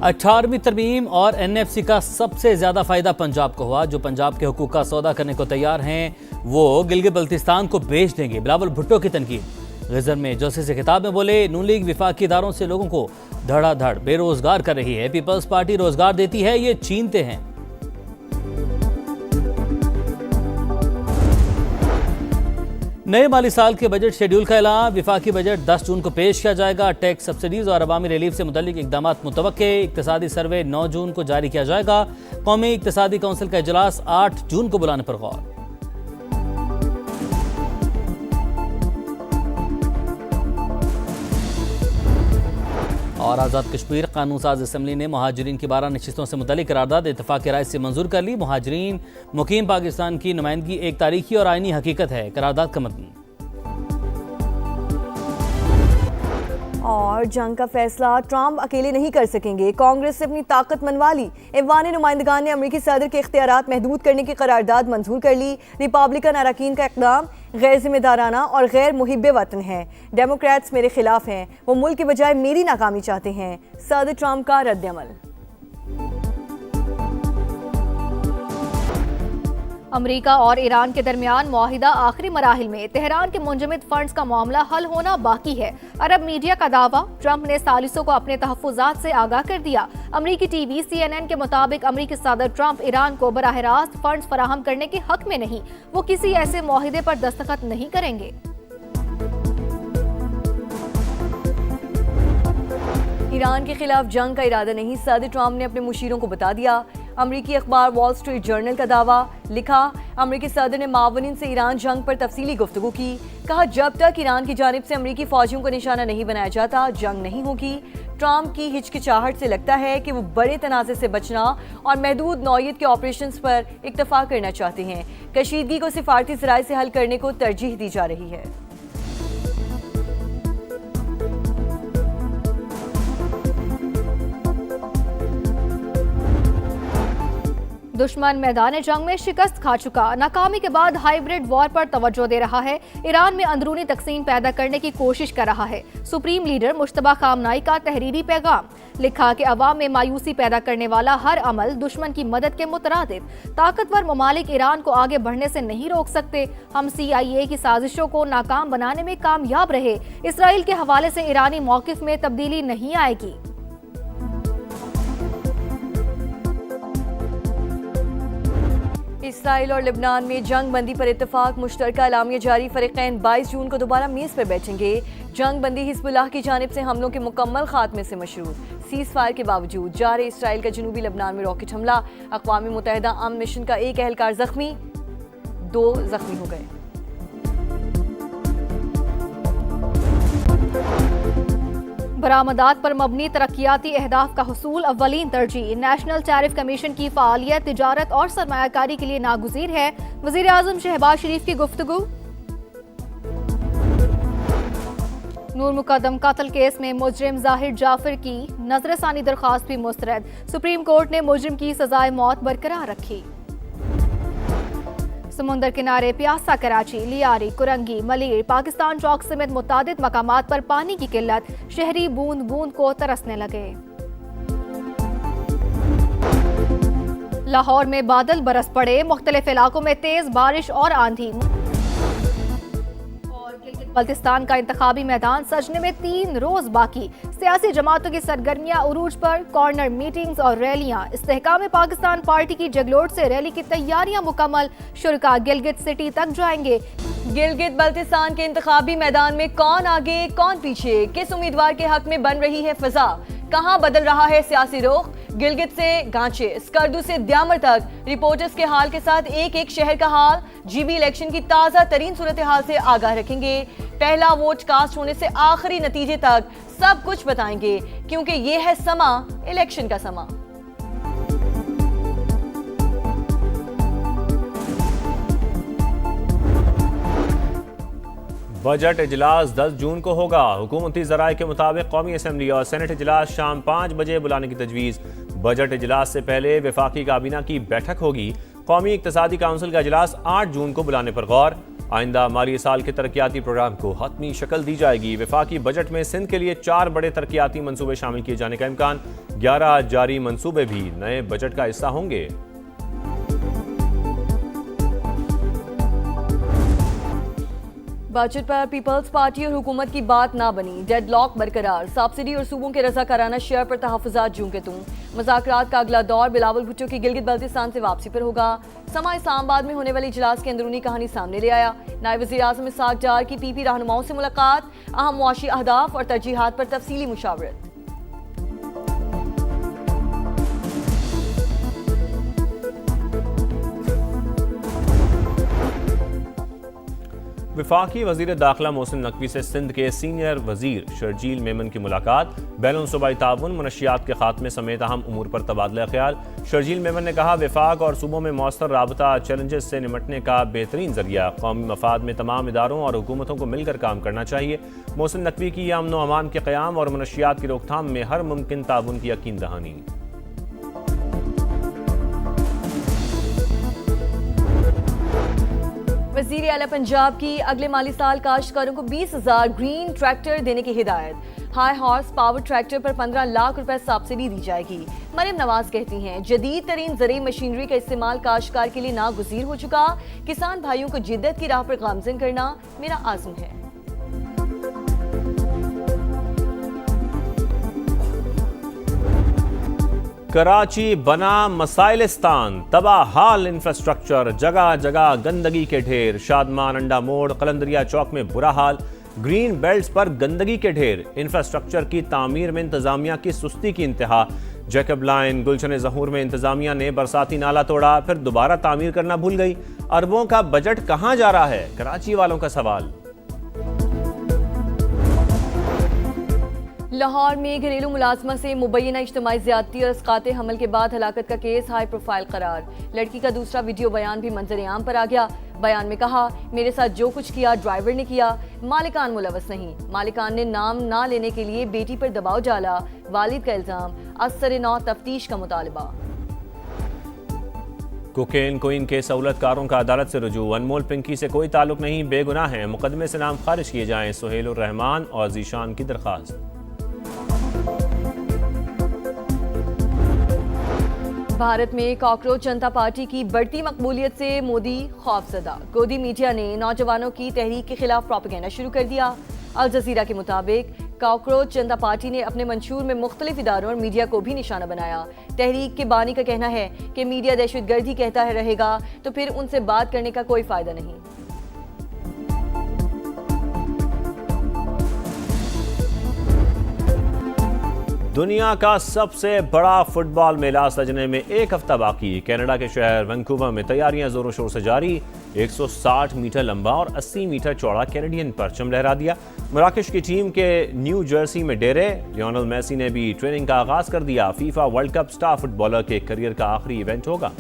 18वीं तरमीम और NFC का सबसे ज्यादा फायदा पंजाब को हुआ। जो पंजाब के हुकूक का सौदा करने को तैयार हैं वो गिलगित बल्तिस्तान को बेच देंगे। बिलावल भुट्टो की तनकीद। गजर में जोशी से खिताब में बोले, नून लीग विफाकी इदारों से लोगों को धड़ाधड़ बेरोजगार कर रही है। पीपल्स पार्टी रोजगार देती है, ये छीनते हैं। नए माली साल के बजट शेड्यूल का ऐलान। विफाकी बजट 10 जून को पेश किया जाएगा। टैक्स सब्सिडीज और अवामी रिलीफ से मुतल्लिक इकदाम मुतवक्के। इक्तिसादी सर्वे 9 जून को जारी किया जाएगा। कौमी इक्तिसादी काउंसिल का इजलास 8 जून को बुलाने पर गौर। और आज़ाद कश्मीर कानून साज असम्बली ने मुहाजिरीन की 12 नशिस्तों से मुतल्लिक करारदाद इत्तफाक़ राय से मंजूर कर ली। मुहाजिरीन मुकीम पाकिस्तान की नुमाइंदगी एक तारीखी और आईनी हकीकत है। करारदाद का मतन। और जंग का फैसला ट्रंप अकेले नहीं कर सकेंगे। कांग्रेस से अपनी ताकत मनवा ली। ऐवान नुमाइंदगान ने अमेरिकी सदर के इख्तियारात महदूद करने की करारदाद मंजूर कर ली। रिपब्लिकन अरकान का इक़दाम गैर जिम्मेदाराना और गैर मुहिब्बे वतन है। डेमोक्रेट्स मेरे खिलाफ हैं, वो मुल्क की बजाय मेरी नाकामी चाहते हैं। सदर ट्रंप का रद्द-ए-अमल। अमेरिका और ईरान के दरमियान मुआहिदा आखिरी मराहिल में। तेहरान के मुंजमद फंड्स का मामला हल होना बाकी है। अरब मीडिया का दावा, ट्रंप ने सालिसों को अपने तहफ़्फ़ुज़ात से आगाह कर दिया। अमेरिकी टीवी CNN के मुताबिक अमेरिकी सदर ट्रंप ईरान को बराह रास्त फंड्स फराहम करने के हक में नहीं। वो किसी ऐसे मुआहिदे पर दस्तखत नहीं करेंगे। ईरान के खिलाफ जंग का इरादा नहीं, सदर ट्रंप ने अपने मुशीरों को बता दिया। अमेरिकी अखबार वॉल स्ट्रीट जर्नल का दावा। लिखा, अमेरिकी सदर ने मावनिन से ईरान जंग पर तफसीली गुफ्तगू की। कहा, जब तक ईरान की जानिब से अमेरिकी फौजियों को निशाना नहीं बनाया जाता, जंग नहीं होगी। ट्रंप की हिचकिचाहट से लगता है कि वो बड़े तनाज़े से बचना और महदूद नौयत के ऑपरेशंस पर इक्तफा करना चाहते हैं। कशीदगी को सिफारती ज़राए से हल करने को तरजीह दी जा रही है। दुश्मन मैदान जंग में शिकस्त खा चुका। नाकामी के बाद हाइब्रिड वॉर पर तवज्जो दे रहा है। ईरान में अंदरूनी तकसीम पैदा करने की कोशिश कर रहा है। सुप्रीम लीडर मुश्तबा खामनाई का तहरीरी पैगाम। लिखा कि अवाम में मायूसी पैदा करने वाला हर अमल दुश्मन की मदद के मुतरादिफ। ताकतवर ममालिक ईरान को आगे बढ़ने से नहीं रोक सकते। हम CIA की साजिशों को नाकाम बनाने में कामयाब रहे। इसराइल के हवाले से ईरानी मौकिफ में तब्दीली नहीं आएगी। इसराइल और लिबनान में जंग बंदी पर इत्तफाक। मुश्तरका एलामिया जारी। फरीकैन 22 जून को दोबारा मेज़ पर बैठेंगे। जंग बंदी हिज़्बुल्लाह की जानिब से हमलों के मुकम्मल खात्मे से मशरूत। सीज़ फायर के बावजूद जारी इसराइल का जनूबी लिबनान में रॉकेट हमला। अक़वाम मुत्तहिदा अमन मिशन का एक एहलकार जख्मी, 2 जख्मी हो गए। बरामदात पर मबनी तरक्याती अहदाफ का हुसूल अव्वलीन तरजीह। नेशनल टैरिफ कमीशन की फ़ालियत तिजारत और सरमायाकारी के लिए नागुज़ीर है। वज़ीर आज़म शहबाज शरीफ की गुफ्तगू। नूर मुकद्दम कत्ल केस में मुजरिम ज़ाहिर जाफर की नज़रसानी दरख्वास्त भी मुस्तरद। सुप्रीम कोर्ट ने मुजरिम की सजाए मौत बरकरार रखी। समुंदर किनारे प्यासा कराची, लियारी, कुरंगी, मलीर, पाकिस्तान चौक समेत मुतादिद मकामात पर पानी की किल्लत। शहरी बूंद बूंद को तरसने लगे। लाहौर में बादल बरस पड़े। मुख्तलिफ इलाकों में तेज बारिश और आंधी। बल्तिस्तान का इंतखाबी मैदान सजने में 3 रोज बाकी। सियासी जमातों की सरगर्मियां उरूज पर। कॉर्नर मीटिंग्स और रैलियां। इस्तेहकाम पाकिस्तान पार्टी की जगलोट से रैली की तैयारियां मुकम्मल। शुरका गिलगित सिटी तक जाएंगे। गिलगित बल्तिस्तान के इंतखाबी मैदान में कौन आगे कौन पीछे, किस उम्मीदवार के हक में बन रही है फिजा, कहां बदल रहा है सियासी रुख। गिलगित से गांचे, स्कर्दू से द्यामर तक रिपोर्टर्स के हाल के साथ एक एक शहर का हाल। GB इलेक्शन की ताज़ा तरीन सूरत हाल से आगाह रखेंगे। पहला वोट कास्ट होने से आखिरी नतीजे तक सब कुछ बताएंगे, क्योंकि ये है समा, इलेक्शन का समा। बजट इजलास 10 जून को होगा। हुकूमती ज़राए के मुताबिक कौमी असम्बली और सेनेट इजलास शाम 5 बजे बुलाने की तजवीज़। बजट इजलास से पहले वफाकी काबीना की बैठक होगी। कौमी इक्तिसादी काउंसिल का इजलास 8 जून को बुलाने पर गौर। आइंदा माली साल के तरक्याती प्रोग्राम को हतमी शक्ल दी जाएगी। वफाकी बजट में सिंध के लिए 4 बड़े तरक्याती मंसूबे शामिल किए जाने का इम्कान। 11 जारी मंसूबे भी नए बजट का हिस्सा होंगे। बजट पर पीपल्स पार्टी और हुकूमत की बात ना बनी, डेडलॉक बरकरार। सब्सिडी और सूबों के रजाकाराना शेयर पर तहफ़्फ़ुज़ात जूं के तुं। मुज़ाकरात का अगला दौर बिलावल भुट्टो की गिलगित बल्तिस्तान से वापसी पर होगा। समा इस्लामाबाद में होने वाले इजलास की अंदरूनी कहानी सामने ले आया। नायब वज़ीर आज़म इसहाक़ डार की PP रहनुमाओं से मुलाकात, अहम मुआशी अहदाफ और तरजीहात पर तफसीली मुशावरत। वफाकी वज़ीर दाखिला मोहसिन नकवी से सिंध के सीनियर वज़ीर शर्जील मेमन की मुलाकात। बैनुल सूबाई ताउन, मनशियात के खात्मे समेत अहम उमूर पर तबादला ख्याल। शर्जील मेमन ने कहा, वफाक और सूबों में मौसर राबता चैलेंजेस से निमटने का बेहतरीन जरिया। कौमी मफाद में तमाम इदारों और हुकूमतों को मिलकर काम करना चाहिए। मोहसिन नकवी की अमन व अमान के क़याम और मनशियात की रोकथाम में हर मुमकिन ताउन की यकीन दहानी। वज़ीर आला पंजाब की अगले माली साल काश्तकारों को 20,000 ग्रीन ट्रैक्टर देने की हिदायत। हाई हॉर्स पावर ट्रैक्टर पर 15 लाख रुपए सब्सिडी दी जाएगी। मरियम नवाज कहती हैं, जदीद तरीन ज़रूरी मशीनरी का इस्तेमाल काश्तकार के लिए नागुज़ीर हो चुका। किसान भाइयों को जिद्दत की राह पर गामज़न करना मेरा आज़म है। कराची बना मसाइलिस्तान, तबाहाल इंफ्रास्ट्रक्चर, जगह जगह गंदगी के ढेर। शादमान, अंडा मोड़, कलंदरिया चौक में बुरा हाल। ग्रीन बेल्ट्स पर गंदगी के ढेर। इंफ्रास्ट्रक्चर की तामीर में इंतजामिया की सुस्ती की इंतहा। जैकब लाइन, गुलशन ज़हूर में इंतजामिया ने बरसाती नाला तोड़ा, फिर दोबारा तामीर करना भूल गई। अरबों का बजट कहाँ जा रहा है, कराची वालों का सवाल। लाहौर में घरेलू मुलाजमा से मुबैना इज्तिमाई ज़्यादती और अस्कात हमल के बाद हलाकत का केस हाई प्रोफाइल करार। लड़की का दूसरा वीडियो बयान भी मंजर आम पर आ गया। बयान में कहा, मेरे साथ जो कुछ किया ड्राइवर ने किया, मालिकान मुलवस नहीं। मालिकान ने नाम ना लेने के लिए बेटी पर दबाव डाला। वालिद का इल्जाम, असर नौ तफ्तीश का मुतालबा। कोकेन कोइन के सहूलतकारों का अदालत से रुजू। अनमोल पिंकी से कोई ताल्लुक नहीं, बेगुनाह हैं। मुकदमे से नाम खारिज किए जाएं। सुहेल रहमान और जीशान की दरख्वास्त। भारत में कॉकरोच जनता पार्टी की बढ़ती मकबूलियत से मोदी खौफजदा। गोदी मीडिया ने नौजवानों की तहरीक के खिलाफ प्रोपेगेंडा शुरू कर दिया। अल जजीरा के मुताबिक कॉकरोच जनता पार्टी ने अपने मंशूर में मुख्तलिफ इदारों और मीडिया को भी निशाना बनाया। तहरीक के बानी का कहना है कि मीडिया दहशतगर्दी कहता है रहेगा तो फिर उनसे बात करने का कोई फायदा नहीं। दुनिया का सबसे बड़ा फुटबॉल मेला सजने में एक हफ्ता बाकी। कनाडा के शहर वैंकूवर में तैयारियां जोरों शोर से जारी। 160 मीटर लंबा और 80 मीटर चौड़ा कैनेडियन परचम लहरा दिया। मराकश की टीम के न्यू जर्सी में डेरे। लियोनेल मेसी ने भी ट्रेनिंग का आगाज कर दिया। FIFA world cup star footballer के करियर का आखिरी इवेंट होगा।